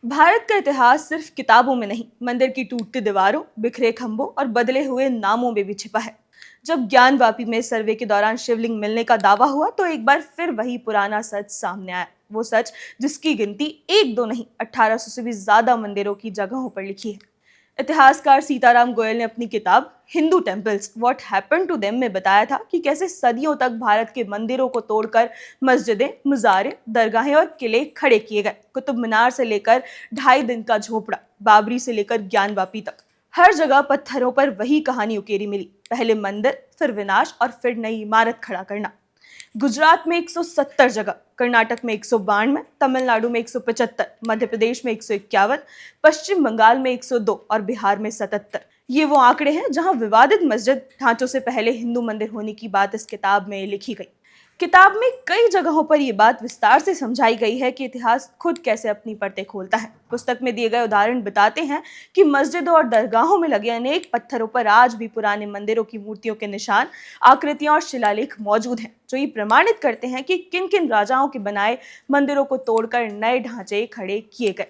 भारत का इतिहास सिर्फ किताबों में नहीं, मंदिर की टूटती दीवारों, बिखरे खंभों और बदले हुए नामों में भी छिपा है। जब ज्ञानवापी में सर्वे के दौरान शिवलिंग मिलने का दावा हुआ तो एक बार फिर वही पुराना सच सामने आया। वो सच जिसकी गिनती एक दो नहीं, 1800 से भी ज्यादा मंदिरों की जगहों पर लिखी है। इतिहासकार सीताराम गोयल ने अपनी किताब Hindu temples what happened to them में बताया था कि कैसे सदियों तक भारत के मंदिरों को तोड़कर मस्जिदें, मज़ारें, दरगाहें और किले खड़े किए गए। कुतुब मीनार से लेकर ढाई दिन का झोपड़ा, बाबरी से लेकर ज्ञानवापी तक, हर जगह पत्थरों पर वही कहानी उकेरी मिली। पहले मंदिर, फिर विनाश और फिर नई इमारत खड़ा करना। गुजरात में 170 जगह, कर्नाटक में 192, तमिलनाडु में 175, मध्य प्रदेश में 151, पश्चिम बंगाल में 102 और बिहार में 77। ये वो आंकड़े हैं जहां विवादित मस्जिद ढांचों से पहले हिंदू मंदिर होने की बात इस किताब में लिखी गई। किताब में कई जगहों पर यह बात विस्तार से समझाई गई है कि इतिहास खुद कैसे अपनी परतें खोलता है। पुस्तक में दिए गए उदाहरण बताते हैं कि मस्जिदों और दरगाहों में लगे अनेक पत्थरों पर आज भी पुराने मंदिरों की मूर्तियों के निशान, आकृतियां और शिलालेख मौजूद हैं, जो ये प्रमाणित करते हैं कि किन किन राजाओं के बनाए मंदिरों को तोड़कर नए ढांचे खड़े किए गए।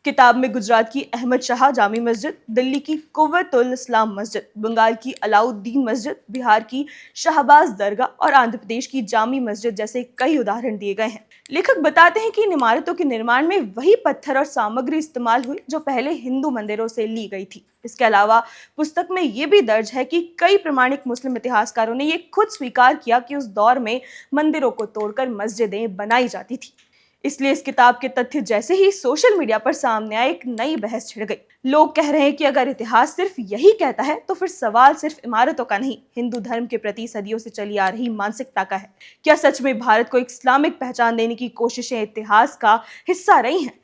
किताब में गुजरात की अहमद शाह जामी मस्जिद, दिल्ली की कुव्वतुल इस्लाम मस्जिद, बंगाल की अलाउद्दीन मस्जिद, बिहार की शाहबाज दरगाह और आंध्र प्रदेश की जामी मस्जिद जैसे कई उदाहरण दिए गए हैं। लेखक बताते हैं कि इन इमारतों के निर्माण में वही पत्थर और सामग्री इस्तेमाल हुई जो पहले हिंदू मंदिरों से ली गई थी। इसके अलावा पुस्तक में ये भी दर्ज है कि कई प्रमाणिक मुस्लिम इतिहासकारों ने ये खुद स्वीकार किया कि उस दौर में मंदिरों को तोड़कर मस्जिदें बनाई जाती थी। इसलिए इस किताब के तथ्य जैसे ही सोशल मीडिया पर सामने आए, एक नई बहस छिड़ गई। लोग कह रहे हैं कि अगर इतिहास सिर्फ यही कहता है तो फिर सवाल सिर्फ इमारतों का नहीं, हिंदू धर्म के प्रति सदियों से चली आ रही मानसिकता का है। क्या सच में भारत को एक इस्लामिक पहचान देने की कोशिशें इतिहास का हिस्सा रही हैं?